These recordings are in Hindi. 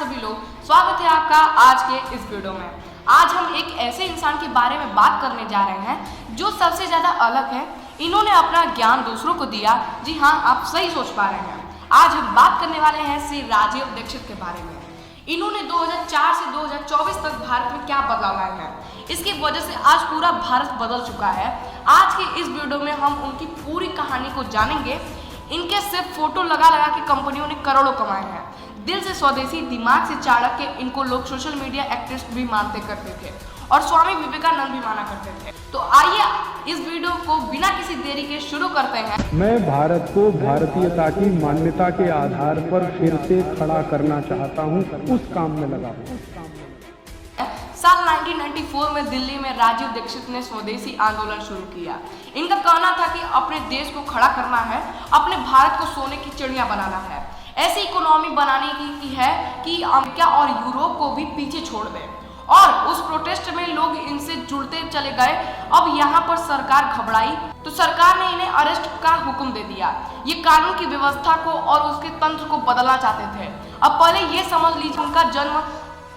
सभी लोग, स्वागत है आपका आज के इस वीडियो में। आज हम एक ऐसे इंसान के बारे में बात करने जा रहे हैं जो सबसे ज़्यादा अलग है। इन्होंने अपना ज्ञान दूसरों को दिया। जी हाँ, आप सही सोच पा रहे हैं। आज हम बात करने वाले हैं श्री राजीव दीक्षित के बारे में। इन्होंने 2004 से 2024 तक भारत में क्या बदलाव लाए हैं, इसकी वजह से आज पूरा भारत बदल चुका है। आज के इस वीडियो में हम उनकी पूरी कहानी को जानेंगे। इनके सिर्फ फोटो लगा के कंपनियों ने करोड़ों कमाए हैं। दिल से स्वदेशी, दिमाग से चाणक्य, इनको लोग सोशल मीडिया एक्टिविस्ट भी मानते करते थे और स्वामी विवेकानंद भी माना करते थे। तो आइए इस वीडियो को बिना किसी देरी के शुरू करते हैं। मैं भारत को भारतीयता की मान्यता के आधार पर फिर से खड़ा करना चाहता हूं, उस काम में लगा हूं। साल 1994 में दिल्ली में राजीव दीक्षित ने स्वदेशी आंदोलन शुरू किया। इनका कहना था कि अपने देश को खड़ा करना है, अपने भारत को सोने की चिड़िया बनाना है, ऐसी इकोनॉमी बनाने की है कि अमेरिका और यूरोप को भी पीछे छोड़ दें। और उस प्रोटेस्ट में लोग इनसे जुड़ते चले गए। अब यहाँ पर सरकार घबराई तो सरकार ने इन्हें अरेस्ट का हुक्म दे दिया। ये कानून की व्यवस्था को और उसके तंत्र को बदलना चाहते थे। अब पहले ये समझ लीजिए, उनका जन्म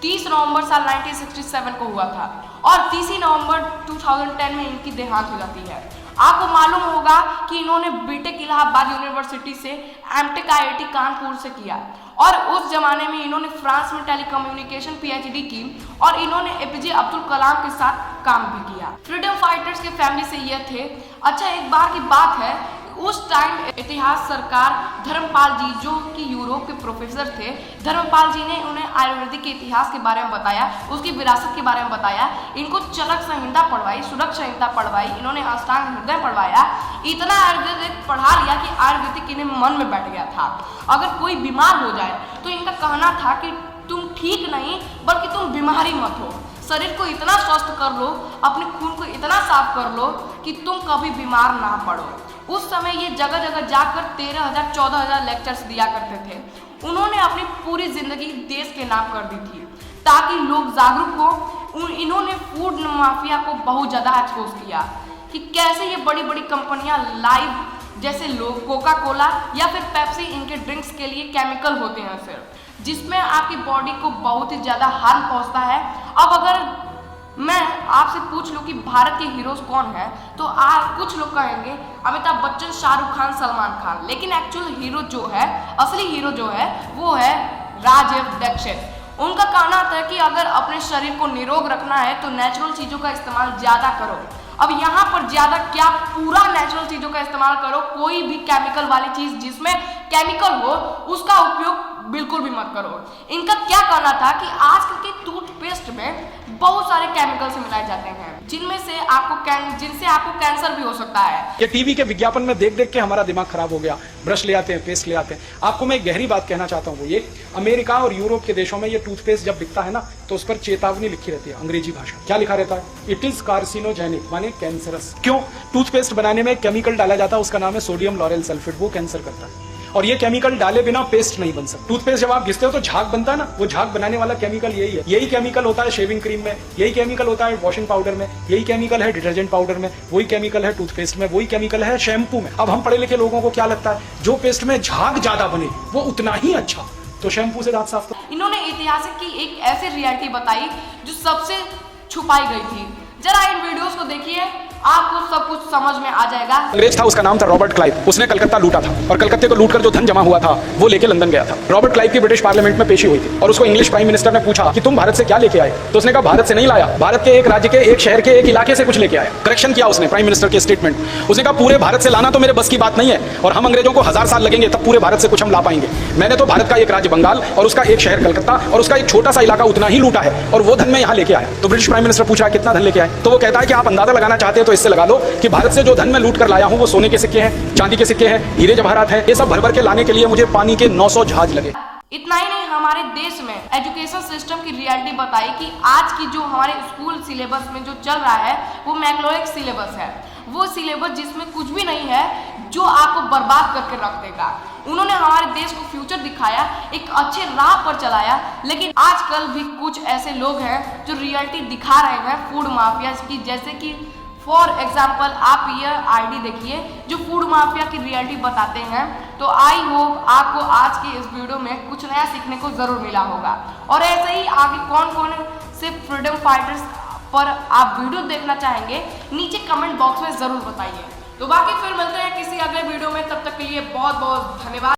30 नवंबर साल 1967 को हुआ था और 30 नवंबर 2010 में इनकी देहांत हो जाती है। आपको मालूम होगा कि इन्होंने बीटेक इलाहाबाद यूनिवर्सिटी से, एमटेक आईआईटी कानपुर से किया और उस जमाने में इन्होंने फ्रांस में टेलीकम्युनिकेशन पीएचडी की और इन्होंने एपीजे अब्दुल कलाम के साथ काम भी किया। फ्रीडम फाइटर्स के फैमिली से ये थे। अच्छा, एक बार की बात है, उस टाइम इतिहास सरकार धर्मपाल जी, जो कि यूरोप के प्रोफेसर थे, धर्मपाल जी ने उन्हें आयुर्वेदिक के इतिहास के बारे में बताया, उसकी विरासत के बारे में बताया। इनको चरक संहिता पढ़वाई, सुरक संहिता पढ़वाई, इन्होंने अष्टांग हृदय पढ़वाया। इतना आयुर्वेदिक पढ़ा लिया कि आयुर्वेदिक इन्हें मन में बैठ गया था। अगर कोई बीमार हो जाए तो इनका कहना था कि तुम ठीक नहीं बल्कि तुम बीमारी मत हो। शरीर को इतना स्वस्थ कर लो, अपने खून को इतना साफ कर लो कि तुम कभी बीमार ना पड़ो। उस समय ये जगह जगह जाकर 13,000 14,000 लेक्चर्स दिया करते थे। उन्होंने अपनी पूरी जिंदगी देश के नाम कर दी थी ताकि लोग जागरूक हो। इन्होंने फूड माफिया को बहुत ज़्यादा एक्सपोज किया कि कैसे ये बड़ी बड़ी कंपनियां लाइव, जैसे लोग कोका कोला या फिर पेप्सी, इनके ड्रिंक्स के लिए केमिकल होते हैं सिर्फ, जिसमें आपकी बॉडी को बहुत ही ज़्यादा हार्म पहुंचता है। अब अगर मैं आपसे पूछ लूं कि भारत के हीरोज कौन है तो कुछ लोग कहेंगे अमिताभ बच्चन, शाहरुख खान, सलमान खान, लेकिन एक्चुअल हीरो जो है, असली हीरो जो है, वो है राजीव दीक्षित। उनका कहना था कि अगर अपने शरीर को निरोग रखना है तो नेचुरल चीज़ों का इस्तेमाल ज़्यादा करो। अब यहाँ पर ज़्यादा क्या, पूरा नेचुरल चीज़ों का इस्तेमाल करो। कोई भी केमिकल वाली चीज़ जिसमें केमिकल हो उसका उपयोग बिल्कुल भी मत करो। इनका क्या कहना था कि आजकल के टूथपेस्ट में बहुत सारे केमिकल से मिलाए जाते हैं जिनसे आपको कैंसर भी हो सकता है। ये टीवी के विज्ञापन में देख देख के हमारा दिमाग खराब हो गया। ब्रश ले आते हैं, पेस्ट ले आते हैं। आपको मैं एक गहरी बात कहना चाहता हूँ, वो ये, अमेरिका और यूरोप के देशों में ये टूथपेस्ट जब बिकता है ना तो उस पर चेतावनी लिखी रहती है अंग्रेजी भाषा। क्या लिखा रहता है? इट इज कार्सिनोजेनिक, माने कैंसरस। क्यों? टूथपेस्ट बनाने में केमिकल डाला जाता है, उसका नाम है सोडियम लॉरेल सल्फेट, वो कैंसर करता है। और ये केमिकल डाले बिना पेस्ट नहीं बन सकता। टूथपेस्ट जब आप घिसते हो तो झाग बनता है ना, वो झाग बनाने वाला केमिकल यही है। यही केमिकल होता है शेविंग क्रीम में, यही केमिकल होता है वॉशिंग पाउडर में, यही केमिकल है डिटर्जेंट पाउडर में, वही केमिकल है टूथपेस्ट में, वही केमिकल है शैम्पू में। अब हम पढ़े लिखे लोगों को क्या लगता है, जो पेस्ट में झाग ज्यादा बने वो उतना ही अच्छा, तो शैम्पू से दांत साफ करो। इन्होंने इतिहास की एक ऐसी रियलिटी बताई जो सबसे छुपाई गई थी। जरा इन वीडियोस को देखिए, आपको सब कुछ समझ में आ जाएगा। अंग्रेज था, उसका नाम था रॉबर्ट क्लाइव। उसने कलकत्ता लूटा था और कलकत्ते को लूटकर जो धन जमा हुआ था वो लेके लंदन गया था। रॉबर्ट क्लाइव की ब्रिटिश पार्लियामेंट में पेशी हुई थी और उसको इंग्लिश प्राइम मिनिस्टर ने पूछा कि तुम भारत से क्या लेके आए, तो उसने कहा भारत से नहीं लाया, भारत के एक राज्य के, एक शहर के, एक इलाके से कुछ लेके आया। करेक्शन किया उसने प्राइम मिनिस्टर के स्टेटमेंट। उसने कहा पूरे भारत से लाना तो मेरे बस की बात नहीं है और हम अंग्रेजों को 1000 साल लगेंगे तब पूरे भारत से कुछ हम ला पाएंगे। मैंने तो भारत का एक राज्य बंगाल और उसका एक शहर कलकत्ता और उसका एक छोटा सा इलाका उतना ही लूटा है और वो धन मैं यहाँ लेके आया। तो ब्रिटिश प्राइम मिनिस्टर पूछा कितना धन लेके आए, तो वो कहता है कि आप अंदाजा लगाना चाहते हैं तो इससे लगा लो कि भारत से जो धन मैं लूट कर लाया हूं वो सोने के सिक्के हैं, चांदी के सिक्के हैं, हीरे जवाहरात हैं। ये सब भर भर के लाने के लिए मुझे पानी के 900 जहाज लगे। इतना ही नहीं, हमारे देश में एजुकेशन सिस्टम की रियलिटी बताई कि आज की जो हमारे स्कूल सिलेबस में जो चल रहा है वो मैक्लोइक सिलेबस है। वो सिलेबस जिसमें कुछ भी नहीं है, जो आपको बर्बाद करके रख देगा। उन्होंने हमारे देश को फ्यूचर दिखाया, एक अच्छे राह पर चलाया, लेकिन आजकल भी कुछ ऐसे लोग हैं जो रियलिटी दिखा रहे हैं फूड माफिया की, जैसे कि फॉर एग्जाम्पल आप यह आईडी देखिए जो फूड माफिया की रियलिटी बताते हैं। तो आई होप आपको आज की इस वीडियो में कुछ नया सीखने को जरूर मिला होगा, और ऐसे ही आगे कौन कौन से फ्रीडम फाइटर्स पर आप वीडियो देखना चाहेंगे नीचे कमेंट बॉक्स में जरूर बताइए। तो बाकी फिर मिलते हैं किसी अगले वीडियो में, तब तक के लिए बहुत बहुत धन्यवाद।